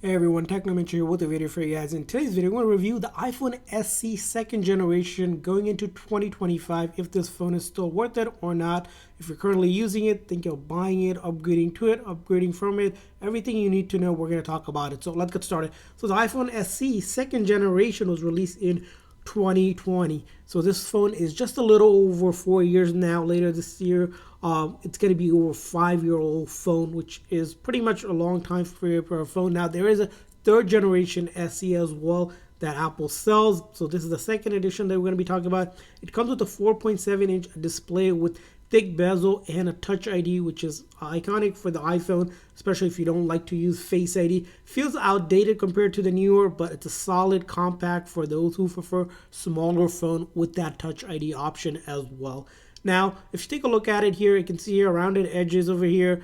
Hey everyone, Technomentary here with a video for you guys. In today's video, we're going to review the iPhone SE second generation going into 2025, if this phone is still worth it or not. If you're currently using it, think of buying it, upgrading to it, upgrading from it, everything you need to know, we're going to talk about it. So let's get started. So the iPhone SE second generation was released in 2020. So this phone is just a little over 4 years now. Later this year, it's going to be over 5-year-old phone, which is pretty much a long time for a phone. Now there is a third generation SE as well that Apple sells. So this is the second edition that we're going to be talking about. It comes with a 4.7-inch display with thick bezel and a Touch ID, which is iconic for the iPhone, especially if you don't like to use Face ID. Feels outdated compared to the newer, but it's a solid compact for those who prefer smaller phone with that Touch ID option as well. Now, if you take a look at it here, you can see here rounded edges over here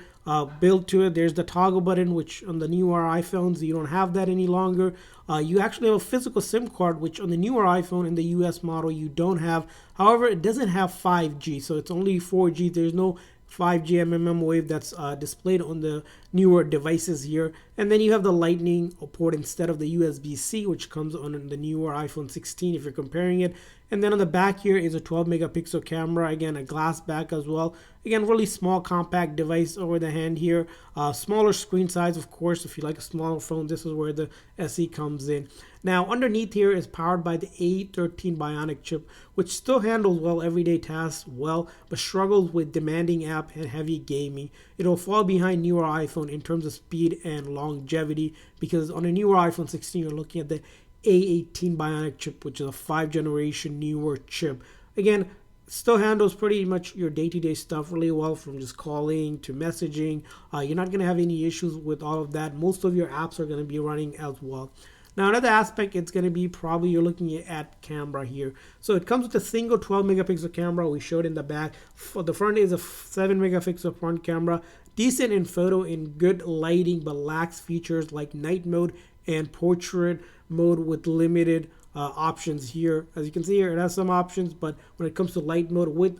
built to it. There's the toggle button, which on the newer iPhones, you don't have that any longer. You actually have a physical SIM card, which on the newer iPhone in the US model, you don't have. However, it doesn't have 5G, so it's only 4G. There's no 5G MMM wave that's displayed on the newer devices here. And then you have the Lightning port instead of the USB-C, which comes on the newer iPhone 16 if you're comparing it. And then on the back here is a 12 megapixel camera, again a glass back as well. Again, really small compact device over the hand here. Smaller screen size, of course. If you like a smaller phone, this is where the SE comes in. Now underneath here is powered by the A13 Bionic chip, which still handles well everyday tasks well, but struggles with demanding app and heavy gaming. It'll fall behind newer iPhone in terms of speed and longevity, because on a newer iPhone 16 you're looking at the A18 Bionic chip, which is a 5th generation newer chip. Again, still handles pretty much your day-to-day stuff really well, from just calling to messaging. You're not going to have any issues with all of that. Most of your apps are going to be running as well. Now another aspect, it's going to be probably you're looking at camera here. So it comes with a single 12 megapixel camera we showed in the back. For the front is a 7 megapixel front camera. Decent in photo, in good lighting, but lacks features like night mode and portrait mode with limited options here. As you can see here, it has some options, but when it comes to light mode with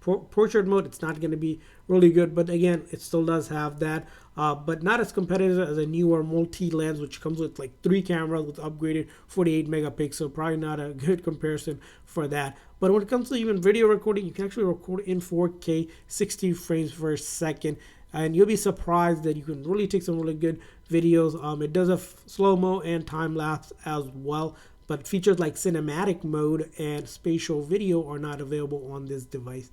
portrait mode, it's not going to be really good. But again, it still does have that, but not as competitive as a newer multi-lens, which comes with like 3 cameras with upgraded 48 megapixel. Probably not a good comparison for that. But when it comes to even video recording, you can actually record in 4K 60 frames per second, and you'll be surprised that you can really take some really good videos. It does have slow-mo and time-lapse as well, but features like cinematic mode and spatial video are not available on this device.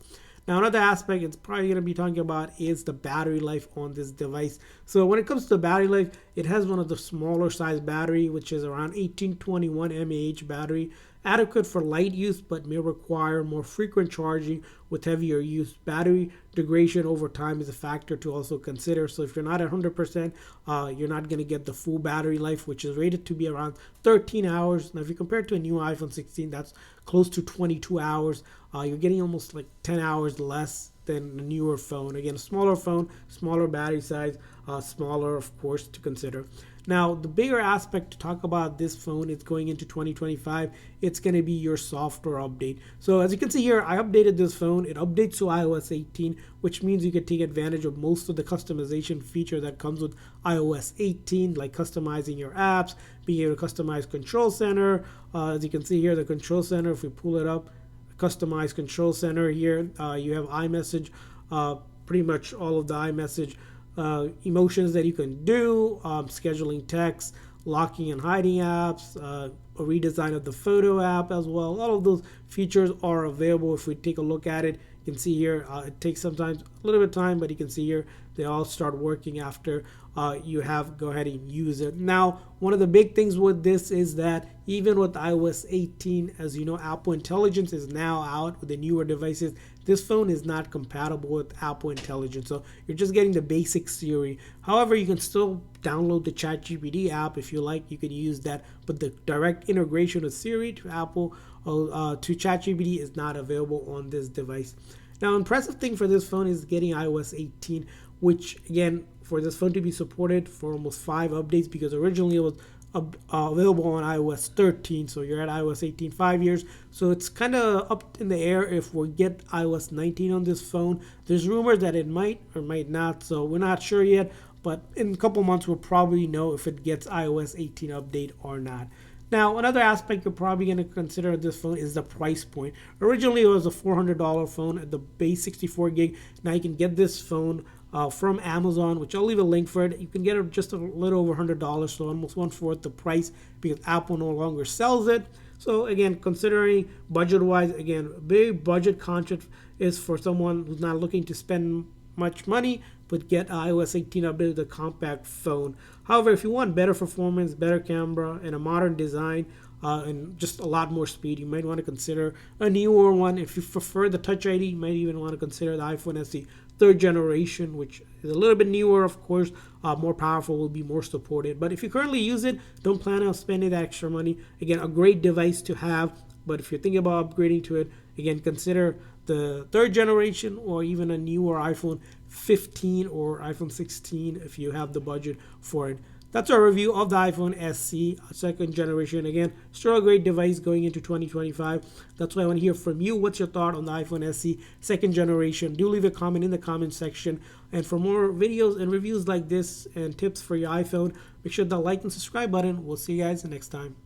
Now another aspect it's probably going to be talking about is the battery life on this device. So when it comes to battery life, it has one of the smaller size battery, which is around 1821 mAh battery, adequate for light use but may require more frequent charging with heavier use. Battery degradation over time is a factor to also consider. So if you're not at 100%, you're not going to get the full battery life, which is rated to be around 13 hours. Now if you compare it to a new iPhone 16, that's close to 22 hours. You're getting almost like 10 hours less than a newer phone. Again, a smaller phone, smaller battery size, smaller of course to consider. Now the bigger aspect to talk about this phone is going into 2025. It's going to be your software update. So as you can see here, I updated this phone. It updates to iOS 18, which means you can take advantage of most of the customization feature that comes with iOS 18, like customizing your apps, being able to customize control center. As you can see here, the control center, if we pull it up, customized control center here, you have iMessage, pretty much all of the iMessage emotions that you can do, scheduling text, locking and hiding apps, a redesign of the photo app as well. All of those features are available. If we take a look at it, you can see here it takes sometimes a little bit of time, but you can see here they all start working after you have go ahead and use it. Now one of the big things with this is that even with iOS 18, as you know, Apple Intelligence is now out with the newer devices. This phone is not compatible with Apple Intelligence, so you're just getting the basic Siri. However, you can still download the ChatGPT app if you like. You can use that, but the direct integration of Siri to Apple to ChatGPT is not available on this device. Now, impressive thing for this phone is getting iOS 18, which again, for this phone to be supported for almost 5 updates, because originally it was available on iOS 13, so you're at iOS 18 5 years. So it's kind of up in the air if we get iOS 19 on this phone. There's rumors that it might or might not, so we're not sure yet. but in a couple months we'll probably know if it gets iOS 18 update or not. Now, another aspect you're probably going to consider of this phone is the price point. Originally, it was a $400 phone at the base 64 gig. Now you can get this phone from Amazon, which I'll leave a link for it. You can get it just a little over $100, so almost 1/4 the price, because Apple no longer sells it. So again, considering budget-wise, again, big budget conscious is for someone who's not looking to spend much money but get iOS 18 update with a compact phone. However, if you want better performance, better camera, and a modern design, and just a lot more speed, you might want to consider a newer one. If you prefer the Touch ID, you might even want to consider the iPhone SE 3rd generation, which is a little bit newer, of course, more powerful, will be more supported. But if you currently use it, don't plan on spending that extra money. Again, a great device to have, but if you're thinking about upgrading to it, again, consider the 3rd generation or even a newer iPhone 15 or iPhone 16 if you have the budget for it. That's our review of the iPhone SE 2nd generation. Again, still a great device going into 2025. That's why I want to hear from you. What's your thought on the iPhone SE 2nd generation? Do leave a comment in the comment section. And for more videos and reviews like this and tips for your iPhone, make sure to like and subscribe button. We'll see you guys next time.